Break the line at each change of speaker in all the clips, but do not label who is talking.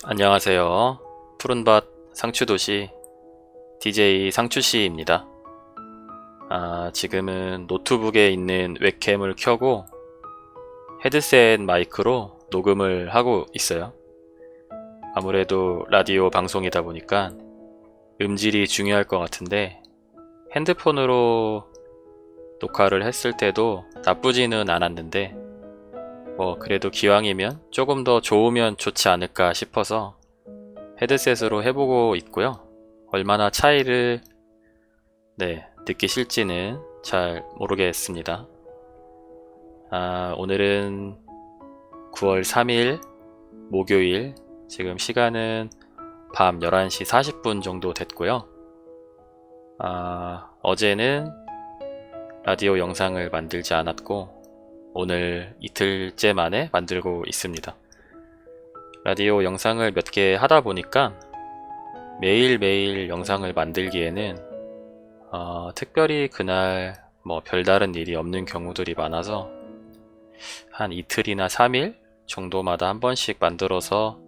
안녕하세요. 푸른밭 상추도시 DJ 상추씨입니다. 지금은 노트북에 있는 웹캠을 켜고 헤드셋 마이크로 녹음을 하고 있어요. 아무래도 라디오 방송이다 보니까 음질이 중요할 것 같은데 핸드폰으로 녹화를 했을 때도 나쁘지는 않았는데 그래도 기왕이면 조금 더 좋으면 좋지 않을까 싶어서 헤드셋으로 해보고 있고요. 얼마나 차이를 느끼실지는 잘 모르겠습니다. 오늘은 9월 3일 목요일, 지금 시간은 밤 11시 40분 정도 됐고요. 어제는 라디오 영상을 만들지 않았고 오늘 이틀째 만에 만들고 있습니다. 라디오 영상을 몇 개 하다 보니까 매일매일 영상을 만들기에는 특별히 그날 별다른 일이 없는 경우들이 많아서 한 이틀이나 3일 정도마다 한 번씩 만들어서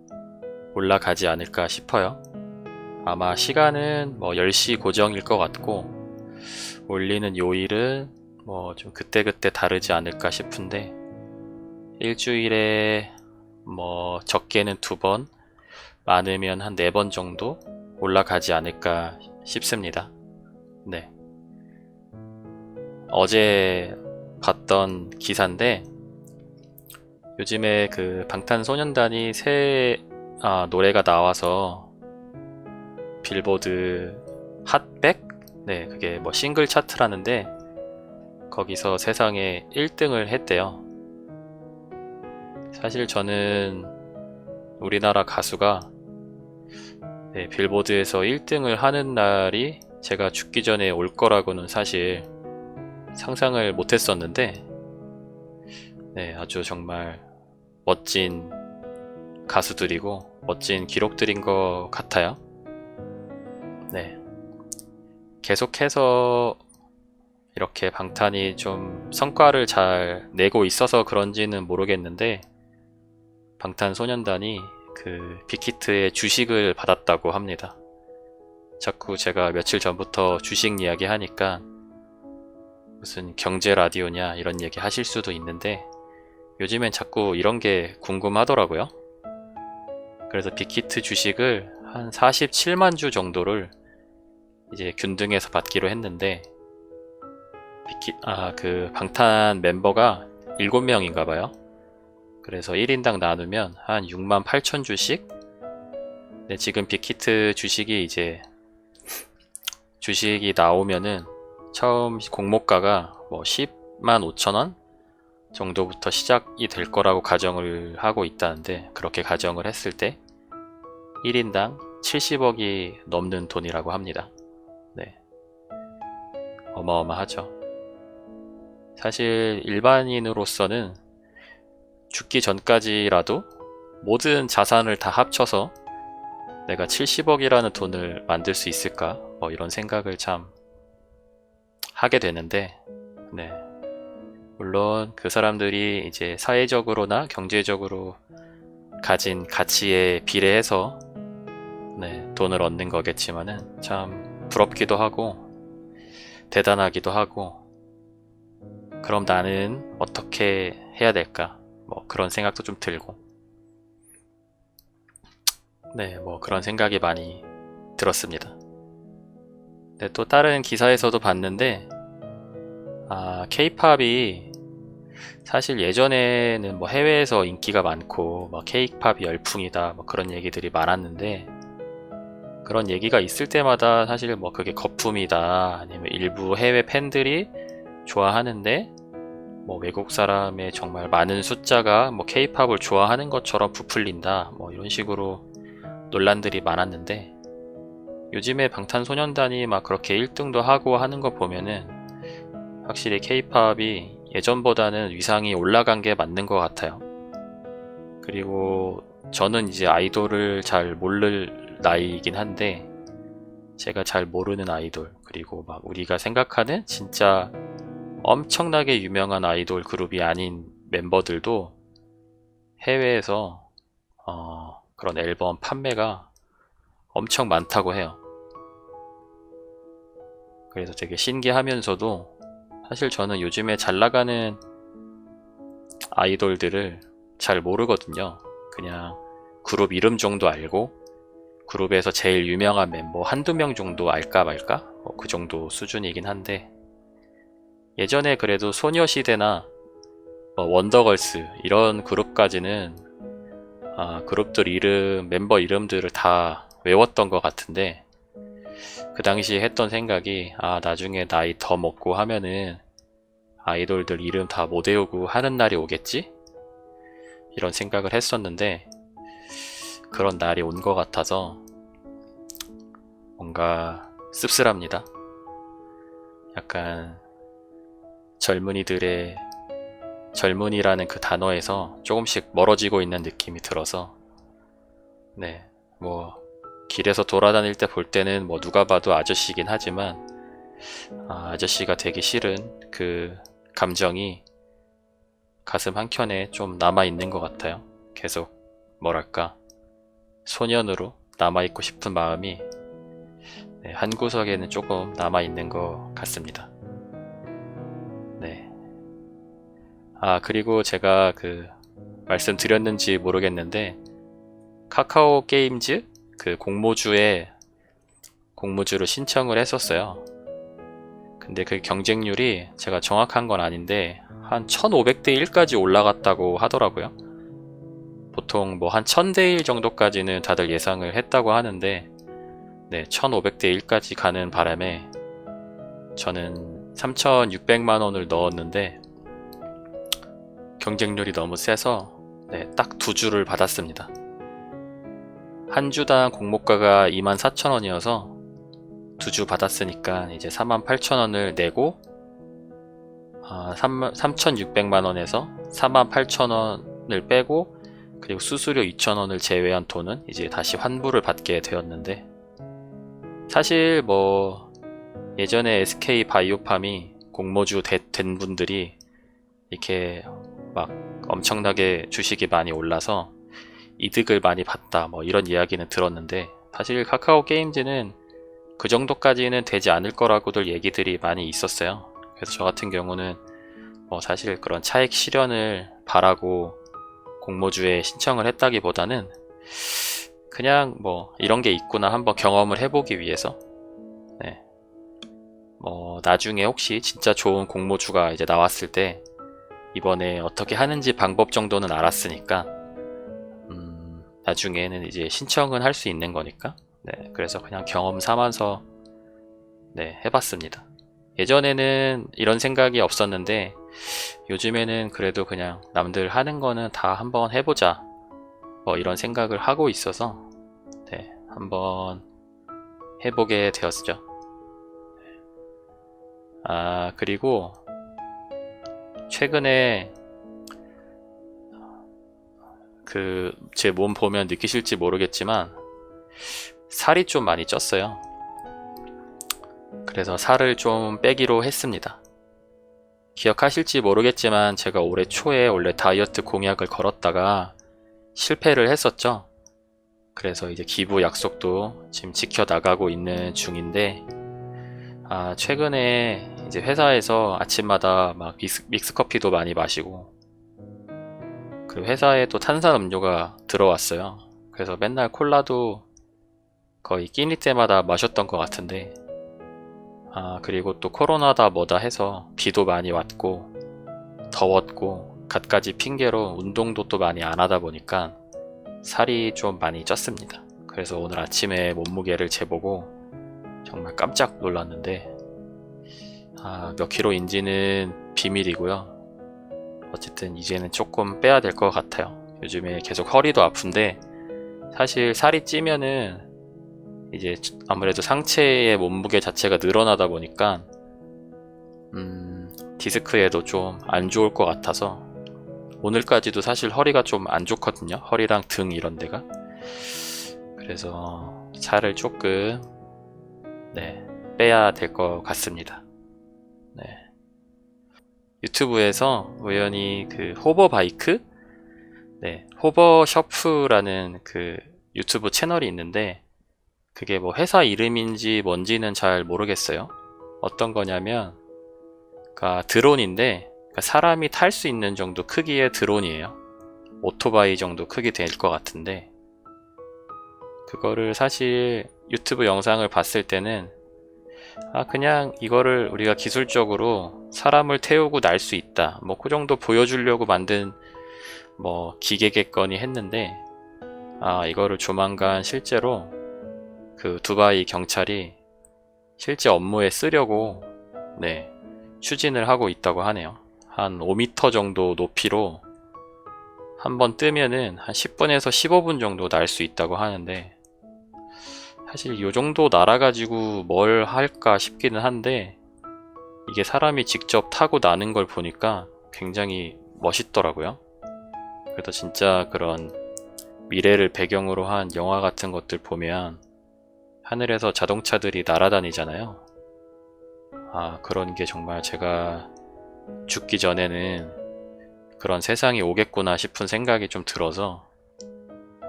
올라가지 않을까 싶어요. 아마 시간은 10시 고정일 것 같고 올리는 요일은 좀 그때그때 다르지 않을까 싶은데 일주일에 적게는 2번, 많으면 한 4번 정도 올라가지 않을까 싶습니다. 네. 어제 봤던 기사인데 요즘에 그 방탄소년단이 새 노래가 나와서 빌보드 핫백? 네, 그게 싱글 차트라는데 거기서 세상에 1등을 했대요. 사실 저는 우리나라 가수가 빌보드에서 1등을 하는 날이 제가 죽기 전에 올 거라고는 사실 상상을 못 했었는데 아주 정말 멋진 가수들이고 멋진 기록들인 것 같아요. 계속해서 이렇게 방탄이 좀 성과를 잘 내고 있어서 그런지는 모르겠는데 방탄소년단이 그 빅히트의 주식을 받았다고 합니다. 자꾸 제가 며칠 전부터 주식 이야기 하니까 무슨 경제 라디오냐 이런 얘기 하실 수도 있는데 요즘엔 자꾸 이런 게 궁금하더라고요. 그래서 빅히트 주식을 한 47만 주 정도를 이제 균등해서 받기로 했는데 그 방탄 멤버가 7명인가 봐요. 그래서 1인당 나누면 한 6만 8천 주씩? 지금 빅히트 주식이 주식이 나오면은 처음 공모가가 10만 5천 원 정도부터 시작이 될 거라고 가정을 하고 있다는데 그렇게 가정을 했을 때 1인당 70억이 넘는 돈이라고 합니다. 어마어마하죠. 사실 일반인으로서는 죽기 전까지라도 모든 자산을 다 합쳐서 내가 70억이라는 돈을 만들 수 있을까? 이런 생각을 참 하게 되는데, 물론 그 사람들이 이제 사회적으로나 경제적으로 가진 가치에 비례해서 돈을 얻는 거겠지만은 참 부럽기도 하고 대단하기도 하고 그럼 나는 어떻게 해야 될까? 그런 생각도 좀 들고 그런 생각이 많이 들었습니다. 또 다른 기사에서도 봤는데 케이팝이 사실 예전에는 해외에서 인기가 많고 케이팝이 열풍이다 그런 얘기들이 많았는데 그런 얘기가 있을 때마다 사실 그게 거품이다 아니면 일부 해외 팬들이 좋아하는데 외국 사람의 정말 많은 숫자가 케이팝을 좋아하는 것처럼 부풀린다 이런 식으로 논란들이 많았는데 요즘에 방탄소년단이 그렇게 1등도 하고 하는 거 보면은 확실히 케이팝이 예전보다는 위상이 올라간 게 맞는 것 같아요. 그리고 저는 이제 아이돌을 잘 모를 나이이긴 한데 제가 잘 모르는 아이돌 그리고 우리가 생각하는 진짜 엄청나게 유명한 아이돌 그룹이 아닌 멤버들도 해외에서 그런 앨범 판매가 엄청 많다고 해요. 그래서 되게 신기하면서도 사실 저는 요즘에 잘 나가는 아이돌들을 잘 모르거든요. 그냥 그룹 이름 정도 알고 그룹에서 제일 유명한 멤버 한두 명 정도 알까 말까? 그 정도 수준이긴 한데 예전에 그래도 소녀시대나 원더걸스 이런 그룹까지는 그룹들 이름, 멤버 이름들을 다 외웠던 것 같은데 그 당시에 했던 생각이 나중에 나이 더 먹고 하면은 아이돌들 이름 다 못 외우고 하는 날이 오겠지? 이런 생각을 했었는데 그런 날이 온 것 같아서 뭔가 씁쓸합니다. 약간 젊은이라는 그 단어에서 조금씩 멀어지고 있는 느낌이 들어서 네, 뭐 길에서 돌아다닐 때 볼 때는 뭐 누가 봐도 아저씨긴 하지만 아저씨가 되기 싫은 그 감정이 가슴 한켠에 좀 남아있는 것 같아요. 계속 뭐랄까 소년으로 남아있고 싶은 마음이 한 구석에는 조금 남아있는 것 같습니다. 네. 그리고 제가 말씀드렸는지 모르겠는데 카카오 게임즈 그 공모주를 신청을 했었어요. 근데 그 경쟁률이 제가 정확한 건 아닌데 한 1500대 1까지 올라갔다고 하더라고요. 보통 뭐 한 1000대 1 정도까지는 다들 예상을 했다고 하는데 네, 1500대 1까지 가는 바람에 저는 3600만원을 넣었는데 경쟁률이 너무 세서 네, 딱 2주를 받았습니다. 한 주당 공모가가 24,000원이어서 2주 받았으니까 이제 48,000원을 내고 3,600만원에서 48,000원을 빼고 그리고 수수료 2,000원을 제외한 돈은 이제 다시 환불을 받게 되었는데 사실 뭐 예전에 SK 바이오팜이 공모주 된 분들이 이렇게 막 엄청나게 주식이 많이 올라서 이득을 많이 봤다 뭐 이런 이야기는 들었는데 사실 카카오 게임즈는 그 정도까지는 되지 않을 거라고들 얘기들이 많이 있었어요. 그래서 저 같은 경우는 뭐 사실 그런 차익 실현을 바라고 공모주에 신청을 했다기보다는 그냥 뭐 이런 게 있구나 한번 경험을 해보기 위해서 네. 뭐 나중에 혹시 진짜 좋은 공모주가 이제 나왔을 때 이번에 어떻게 하는지 방법 정도는 알았으니까 나중에는 이제 신청은 할 수 있는 거니까 네, 그래서 그냥 경험 삼아서 네, 해봤습니다. 예전에는 이런 생각이 없었는데 요즘에는 그래도 그냥 남들 하는 거는 다 한번 해보자 뭐 이런 생각을 하고 있어서 네, 한번 해보게 되었죠. 그리고 최근에 제 몸 보면 느끼실지 모르겠지만 살이 좀 많이 쪘어요. 그래서 살을 좀 빼기로 했습니다. 기억하실지 모르겠지만 제가 올해 초에 원래 다이어트 공약을 걸었다가 실패를 했었죠. 그래서 이제 기부 약속도 지금 지켜나가고 있는 중인데 최근에 이제 회사에서 아침마다 막 믹스커피도 많이 마시고 그리고 회사에 또 탄산음료가 들어왔어요. 그래서 맨날 콜라도 거의 끼니 때마다 마셨던 것 같은데 그리고 또 코로나다 뭐다 해서 비도 많이 왔고 더웠고 갖가지 핑계로 운동도 또 많이 안 하다 보니까 살이 좀 많이 쪘습니다. 그래서 오늘 아침에 몸무게를 재보고 정말 깜짝 놀랐는데 몇 킬로인지는 비밀이고요. 어쨌든 이제는 조금 빼야 될 것 같아요. 요즘에 계속 허리도 아픈데 사실 살이 찌면은 이제 아무래도 상체의 몸무게 자체가 늘어나다 보니까 디스크에도 좀 안 좋을 것 같아서 오늘까지도 사실 허리가 좀 안 좋거든요. 허리랑 등 이런 데가. 그래서 살을 조금 빼야 될 것 같습니다. 유튜브에서 우연히 호버바이크? 호버셔프라는 유튜브 채널이 있는데 그게 뭐 회사 이름인지 뭔지는 잘 모르겠어요. 어떤 거냐면 그러니까 드론인데 그러니까 사람이 탈 수 있는 정도 크기의 드론이에요. 오토바이 정도 크기 될 것 같은데 그거를 사실 유튜브 영상을 봤을 때는 그냥 이거를 우리가 기술적으로 사람을 태우고 날 수 있다 뭐 그 정도 보여주려고 만든 뭐 기계겠거니 했는데 이거를 조만간 실제로 그 두바이 경찰이 실제 업무에 쓰려고 네, 추진을 하고 있다고 하네요. 한 5m 정도 높이로 한번 뜨면은 한 10분에서 15분 정도 날 수 있다고 하는데 사실 이 정도 날아가지고 뭘 할까 싶기는 한데 이게 사람이 직접 타고 나는 걸 보니까 굉장히 멋있더라고요. 그래서 진짜 그런 미래를 배경으로 한 영화 같은 것들 보면 하늘에서 자동차들이 날아다니잖아요. 그런 게 정말 제가 죽기 전에는 그런 세상이 오겠구나 싶은 생각이 좀 들어서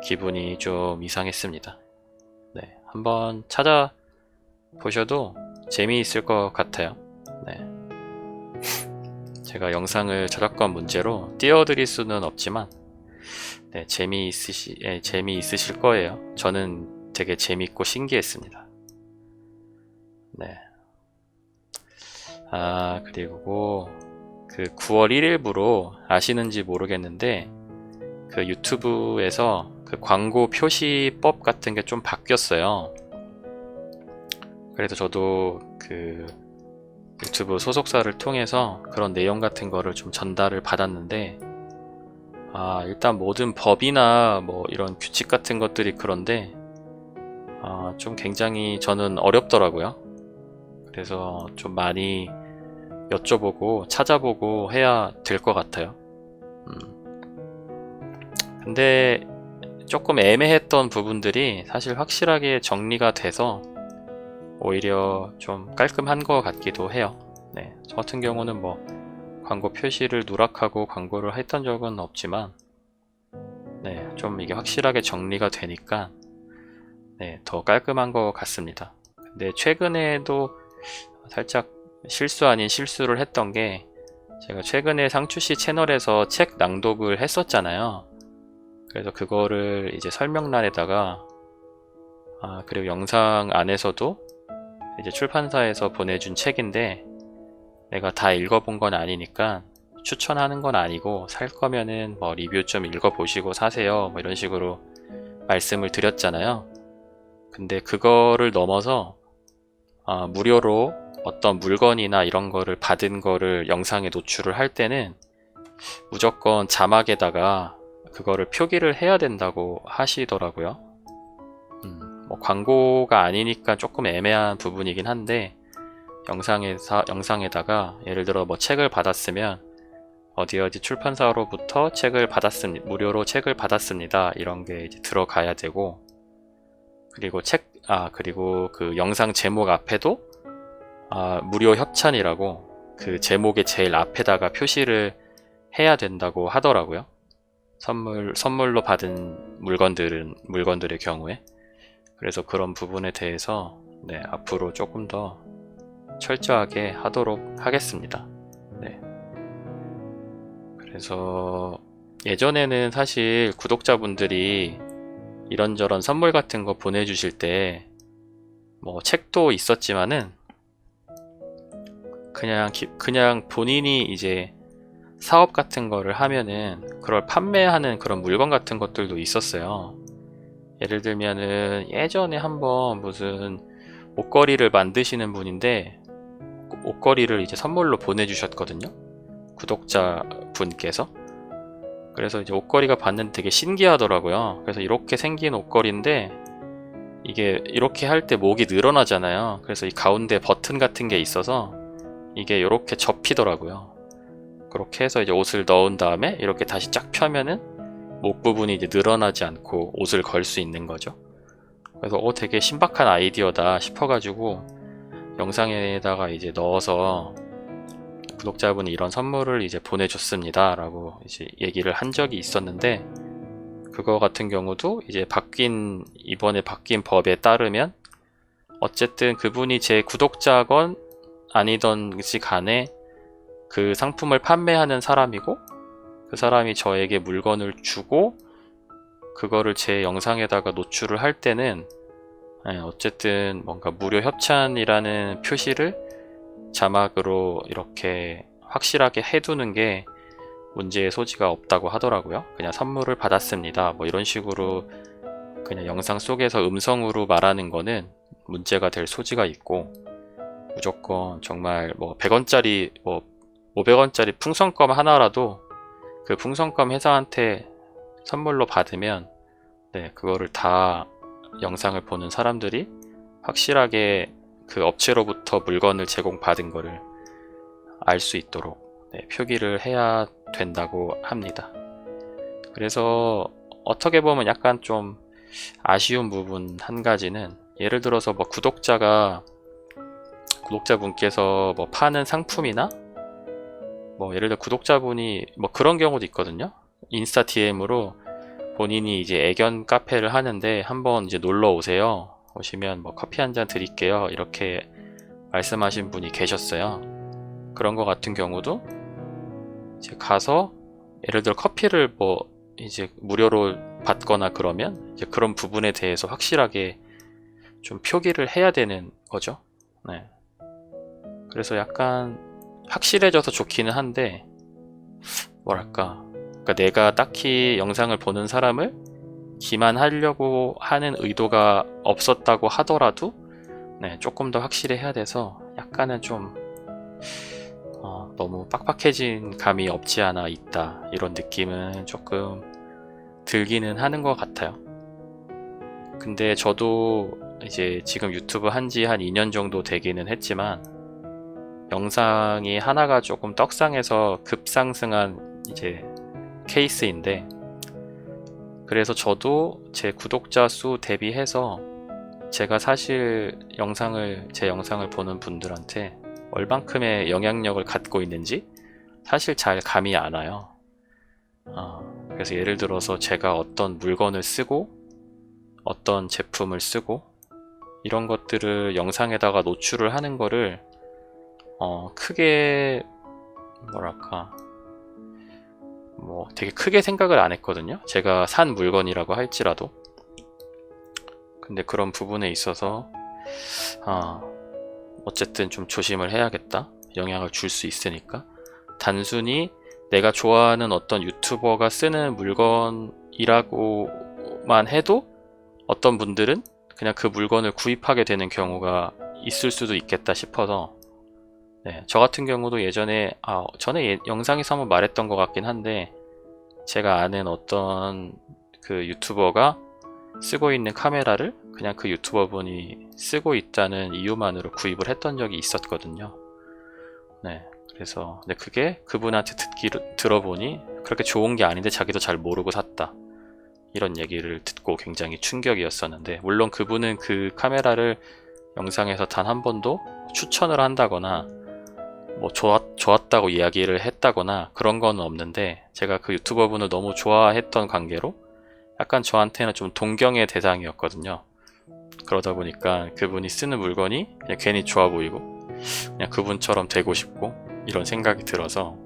기분이 좀 이상했습니다. 네, 한번 찾아보셔도 재미있을 것 같아요. 네. 제가 영상을 저작권 문제로 띄워드릴 수는 없지만 네, 재미있으실 거예요. 저는 되게 재밌고 신기했습니다. 네. 그리고 그 9월 1일부로 아시는지 모르겠는데 그 유튜브에서 그 광고 표시법 같은 게 좀 바뀌었어요. 그래서 저도 그 유튜브 소속사를 통해서 그런 내용 같은 거를 좀 전달을 받았는데 일단 모든 법이나 뭐 이런 규칙 같은 것들이 그런데 좀 굉장히 저는 어렵더라고요. 그래서 좀 많이 여쭤보고 찾아보고 해야 될 것 같아요. 근데 조금 애매했던 부분들이 사실 확실하게 정리가 돼서 오히려 좀 깔끔한 것 같기도 해요. 네, 저 같은 경우는 뭐 광고 표시를 누락하고 광고를 했던 적은 없지만 네, 좀 이게 확실하게 정리가 되니까 네, 더 깔끔한 것 같습니다. 근데 최근에도 살짝 실수 아닌 실수를 했던 게 제가 최근에 상추씨 채널에서 책 낭독을 했었잖아요. 그래서 그거를 이제 설명란에다가 그리고 영상 안에서도 이제 출판사에서 보내준 책인데 내가 다 읽어본 건 아니니까 추천하는 건 아니고 살 거면은 뭐 리뷰 좀 읽어보시고 사세요 뭐 이런 식으로 말씀을 드렸잖아요. 근데 그거를 넘어서 무료로 어떤 물건이나 이런 거를 받은 거를 영상에 노출을 할 때는 무조건 자막에다가 그거를 표기를 해야 된다고 하시더라고요. 뭐 광고가 아니니까 조금 애매한 부분이긴 한데 영상에다가 예를 들어 뭐 책을 받았으면 어디 출판사로부터 책을 받았습니다. 무료로 책을 받았습니다. 이런 게 이제 들어가야 되고 그리고 그리고 그 영상 제목 앞에도 무료 협찬이라고 그 제목의 제일 앞에다가 표시를 해야 된다고 하더라고요. 선물로 받은 물건들의 경우에. 그래서 그런 부분에 대해서 네, 앞으로 조금 더 철저하게 하도록 하겠습니다. 네. 그래서 예전에는 사실 구독자분들이 이런저런 선물 같은 거 보내주실 때 뭐 책도 있었지만은 그냥 본인이 이제 사업 같은 거를 하면은 그걸 판매하는 그런 물건 같은 것들도 있었어요. 예를 들면은 예전에 한번 무슨 옷걸이를 만드시는 분인데 옷걸이를 이제 선물로 보내주셨거든요. 구독자 분께서. 그래서 이제 옷걸이가 봤는데 되게 신기하더라고요. 그래서 이렇게 생긴 옷걸이인데 이게 이렇게 할 때 목이 늘어나잖아요. 그래서 이 가운데 버튼 같은 게 있어서 이게 이렇게 접히더라고요. 그렇게 해서 이제 옷을 넣은 다음에 이렇게 다시 쫙 펴면은 목 부분이 이제 늘어나지 않고 옷을 걸 수 있는 거죠. 그래서 되게 신박한 아이디어다 싶어가지고 영상에다가 이제 넣어서 구독자분이 이런 선물을 이제 보내줬습니다 라고 이제 얘기를 한 적이 있었는데 그거 같은 경우도 이제 이번에 바뀐 법에 따르면 어쨌든 그분이 제 구독자건 아니던지 간에 그 상품을 판매하는 사람이고, 그 사람이 저에게 물건을 주고 그거를 제 영상에다가 노출을 할 때는 어쨌든 뭔가 무료 협찬이라는 표시를 자막으로 이렇게 확실하게 해두는 게 문제의 소지가 없다고 하더라고요. 그냥 선물을 받았습니다, 뭐 이런 식으로 그냥 영상 속에서 음성으로 말하는 거는 문제가 될 소지가 있고, 무조건 정말 뭐 100원짜리 뭐 500원짜리 풍선껌 하나라도 그 풍선껌 회사한테 선물로 받으면 그거를 다 영상을 보는 사람들이 확실하게 그 업체로부터 물건을 제공받은 거를 알 수 있도록 표기를 해야 된다고 합니다. 그래서 어떻게 보면 약간 좀 아쉬운 부분 한 가지는, 예를 들어서 뭐 구독자분께서 뭐 파는 상품이나 뭐 예를 들어 구독자분이 뭐 그런 경우도 있거든요. 인스타 DM으로 본인이 이제 애견 카페를 하는데 한번 이제 놀러 오세요, 오시면 뭐 커피 한 잔 드릴게요, 이렇게 말씀하신 분이 계셨어요. 그런 거 같은 경우도 이제 가서 예를 들어 커피를 뭐 이제 무료로 받거나 그러면 이제 그런 부분에 대해서 확실하게 좀 표기를 해야 되는 거죠. 그래서 약간 확실해져서 좋기는 한데, 뭐랄까, 그러니까 내가 딱히 영상을 보는 사람을 기만하려고 하는 의도가 없었다고 하더라도 조금 더 확실해야 돼서 약간은 좀 너무 빡빡해진 감이 없지 않아 있다, 이런 느낌은 조금 들기는 하는 것 같아요. 근데 저도 이제 지금 유튜브 한지 한 2년 정도 되기는 했지만, 영상이 하나가 조금 떡상해서 급상승한 이제 케이스인데, 그래서 저도 제 구독자 수 대비해서 제가 사실 제 영상을 보는 분들한테 얼만큼의 영향력을 갖고 있는지 사실 잘 감이 안 와요. 그래서 예를 들어서 제가 어떤 물건을 쓰고 어떤 제품을 쓰고 이런 것들을 영상에다가 노출을 하는 거를 크게 뭐랄까 뭐 되게 크게 생각을 안 했거든요. 제가 산 물건이라고 할지라도. 근데 그런 부분에 있어서 어쨌든 좀 조심을 해야겠다, 영향을 줄 수 있으니까. 단순히 내가 좋아하는 어떤 유튜버가 쓰는 물건이라고만 해도 어떤 분들은 그냥 그 물건을 구입하게 되는 경우가 있을 수도 있겠다 싶어서, 저 같은 경우도 예전에 전에 영상에서 한번 말했던 것 같긴 한데, 제가 아는 어떤 그 유튜버가 쓰고 있는 카메라를 그냥 그 유튜버 분이 쓰고 있다는 이유만으로 구입을 했던 적이 있었거든요. 그래서 근데 그게 그분한테 들어보니 그렇게 좋은 게 아닌데 자기도 잘 모르고 샀다, 이런 얘기를 듣고 굉장히 충격이었었는데, 물론 그분은 그 카메라를 영상에서 단 한 번도 추천을 한다거나 뭐 좋았다고 이야기를 했다거나 그런 건 없는데, 제가 그 유튜버 분을 너무 좋아했던 관계로 약간 저한테는 좀 동경의 대상이었거든요. 그러다 보니까 그분이 쓰는 물건이 그냥 괜히 좋아 보이고 그냥 그분처럼 되고 싶고 이런 생각이 들어서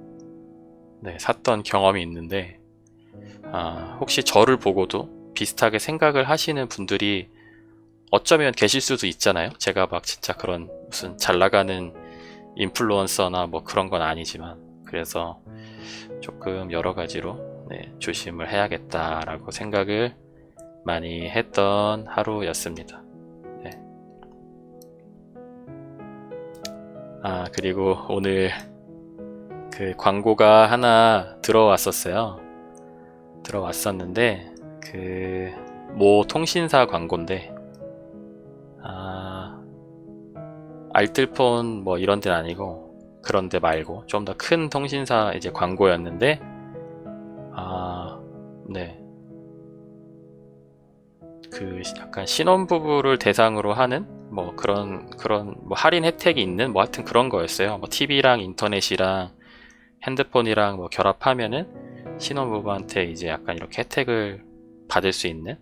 샀던 경험이 있는데, 혹시 저를 보고도 비슷하게 생각을 하시는 분들이 어쩌면 계실 수도 있잖아요. 제가 막 진짜 그런 무슨 잘 나가는 인플루언서나 뭐 그런 건 아니지만, 그래서 조금 여러 가지로 조심을 해야겠다라고 생각을 많이 했던 하루였습니다. 그리고 오늘 그 광고가 하나 들어왔었는데 그 모 통신사 광고인데, 알뜰폰 뭐 이런 데는 아니고 그런 데 말고 좀 더 큰 통신사 이제 광고였는데, 그 약간 신혼부부를 대상으로 하는 뭐 그런 뭐 할인 혜택이 있는 뭐 하여튼 그런 거였어요. 뭐 TV랑 인터넷이랑 핸드폰이랑 뭐 결합하면은 신혼부부한테 이제 약간 이렇게 혜택을 받을 수 있는.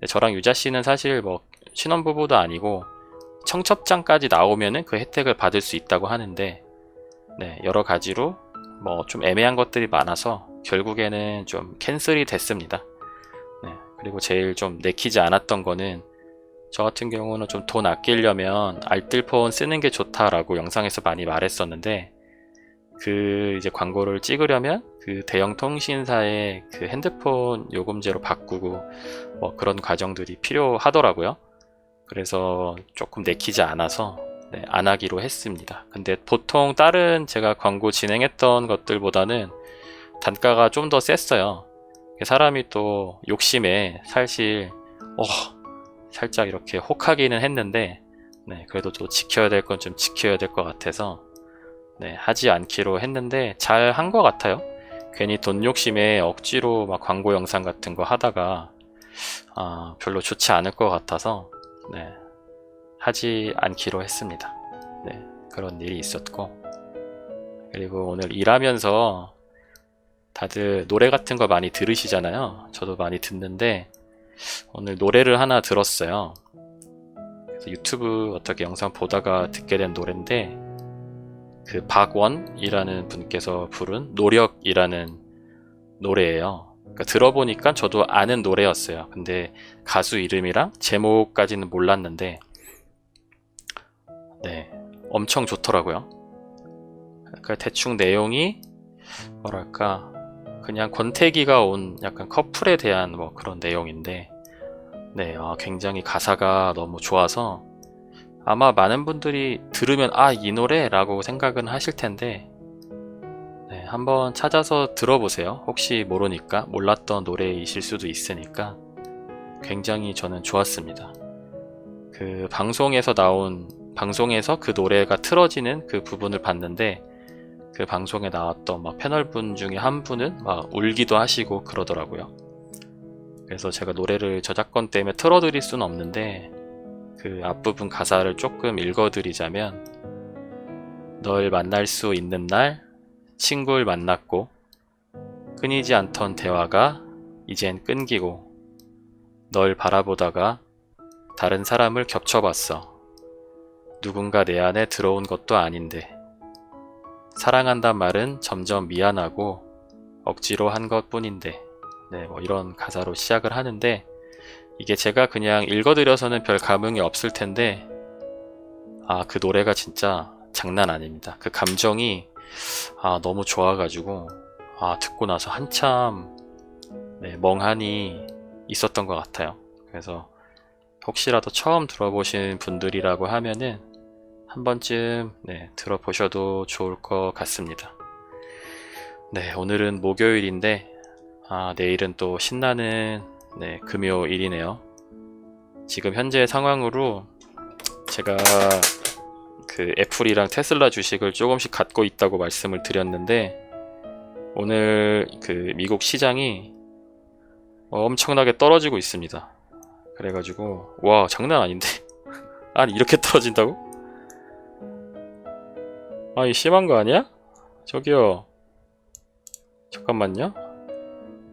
저랑 유자 씨는 사실 뭐 신혼부부도 아니고 청첩장까지 나오면은 그 혜택을 받을 수 있다고 하는데, 네, 여러 가지로 뭐 좀 애매한 것들이 많아서 결국에는 좀 캔슬이 됐습니다. 네, 그리고 제일 좀 내키지 않았던 거는, 저 같은 경우는 좀 돈 아끼려면 알뜰폰 쓰는 게 좋다라고 영상에서 많이 말했었는데, 그 이제 광고를 찍으려면 그 대형 통신사의 그 핸드폰 요금제로 바꾸고 뭐 그런 과정들이 필요하더라고요. 그래서 조금 내키지 않아서, 네, 안 하기로 했습니다. 근데 보통 다른 제가 광고 진행했던 것들보다는 단가가 좀 더 셌어요. 사람이 또 욕심에 사실 살짝 이렇게 혹하기는 했는데, 네, 그래도 또 지켜야 될 건 좀 지켜야 될 것 같아서, 네, 하지 않기로 했는데 잘 한 것 같아요. 괜히 돈 욕심에 억지로 막 광고 영상 같은 거 하다가 별로 좋지 않을 것 같아서, 네, 하지 않기로 했습니다. 네, 그런 일이 있었고, 그리고 오늘 일하면서 다들 노래 같은 거 많이 들으시잖아요. 저도 많이 듣는데 오늘 노래를 하나 들었어요. 그래서 유튜브 어떻게 영상 보다가 듣게 된 노래인데, 그 박원이라는 분께서 부른 노력이라는 노래예요. 그러니까 들어보니까 저도 아는 노래였어요. 근데 가수 이름이랑 제목까지는 몰랐는데, 네, 엄청 좋더라고요. 그러니까 대충 내용이 뭐랄까, 그냥 권태기가 온 약간 커플에 대한 뭐 그런 내용인데, 네, 굉장히 가사가 너무 좋아서 아마 많은 분들이 들으면 이 노래라고 생각은 하실 텐데, 네, 한번 찾아서 들어보세요. 혹시 모르니까, 몰랐던 노래이실 수도 있으니까. 굉장히 저는 좋았습니다. 그 방송에서 그 노래가 틀어지는 그 부분을 봤는데, 그 방송에 나왔던 막 패널분 중에 한 분은 막 울기도 하시고 그러더라고요. 그래서 제가 노래를 저작권 때문에 틀어드릴 수는 없는데, 그 앞부분 가사를 조금 읽어드리자면, 널 만날 수 있는 날 친구를 만났고, 끊이지 않던 대화가 이젠 끊기고, 널 바라보다가 다른 사람을 겹쳐봤어. 누군가 내 안에 들어온 것도 아닌데, 사랑한단 말은 점점 미안하고 억지로 한 것뿐인데. 네, 뭐 이런 가사로 시작을 하는데, 이게 제가 그냥 읽어드려서는 별 감흥이 없을 텐데, 그 노래가 진짜 장난 아닙니다. 그 감정이 너무 좋아가지고 듣고 나서 한참, 네, 멍하니 있었던 것 같아요. 그래서 혹시라도 처음 들어보신 분들이라고 하면은 한 번쯤, 네, 들어보셔도 좋을 것 같습니다. 네, 오늘은 목요일인데 내일은 또 신나는, 네, 금요일이네요. 지금 현재 상황으로 제가 그 애플이랑 테슬라 주식을 조금씩 갖고 있다고 말씀을 드렸는데, 오늘 그 미국 시장이 엄청나게 떨어지고 있습니다. 그래가지고 와, 장난 아닌데. 아니, 이렇게 떨어진다고? 이 심한 거 아니야? 저기요, 잠깐만요.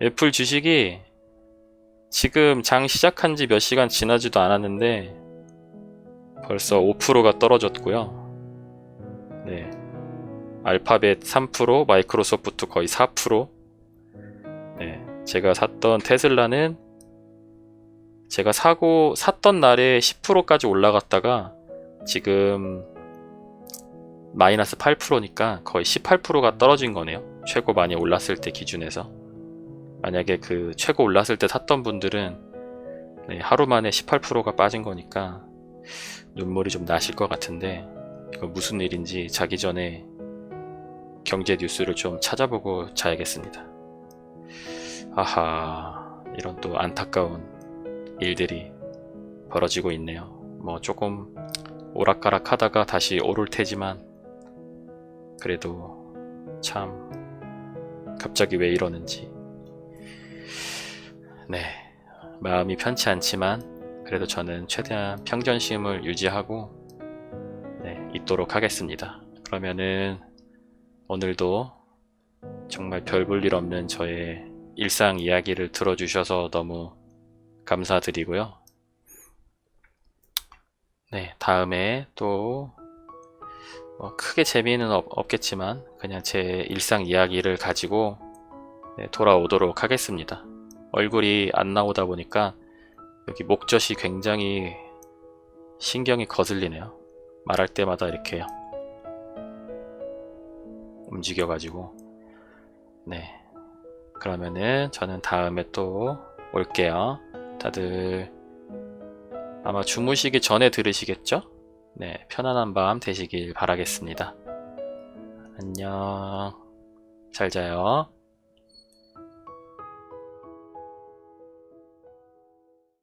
애플 주식이 지금 장 시작한 지 몇 시간 지나지도 않았는데 벌써 5%가 떨어졌고요. 네, 알파벳 3%, 마이크로소프트 거의 4%. 네, 제가 샀던 테슬라는 제가 샀던 날에 10%까지 올라갔다가 지금 마이너스 8%니까 거의 18%가 떨어진 거네요. 최고 많이 올랐을 때 기준에서. 만약에 그 최고 올랐을 때 샀던 분들은, 네, 하루 만에 18%가 빠진 거니까 눈물이 좀 나실 것 같은데, 이거 무슨 일인지 자기 전에 경제 뉴스를 좀 찾아보고 자야겠습니다. 이런 또 안타까운 일들이 벌어지고 있네요. 뭐 조금 오락가락 하다가 다시 오를 테지만, 그래도 참 갑자기 왜 이러는지, 네, 마음이 편치 않지만 그래도 저는 최대한 평정심을 유지하고, 네, 있도록 하겠습니다. 그러면은 오늘도 정말 별 볼 일 없는 저의 일상 이야기를 들어주셔서 너무 감사드리고요. 네, 다음에 또 뭐 크게 재미는 없겠지만 그냥 제 일상 이야기를 가지고 네, 돌아오도록 하겠습니다. 얼굴이 안 나오다 보니까 여기 목젖이 굉장히 신경이 거슬리네요. 말할 때마다 이렇게 움직여가지고. 네, 그러면은 저는 다음에 또 올게요. 다들 아마 주무시기 전에 들으시겠죠? 네, 편안한 밤 되시길 바라겠습니다. 안녕. 잘 자요.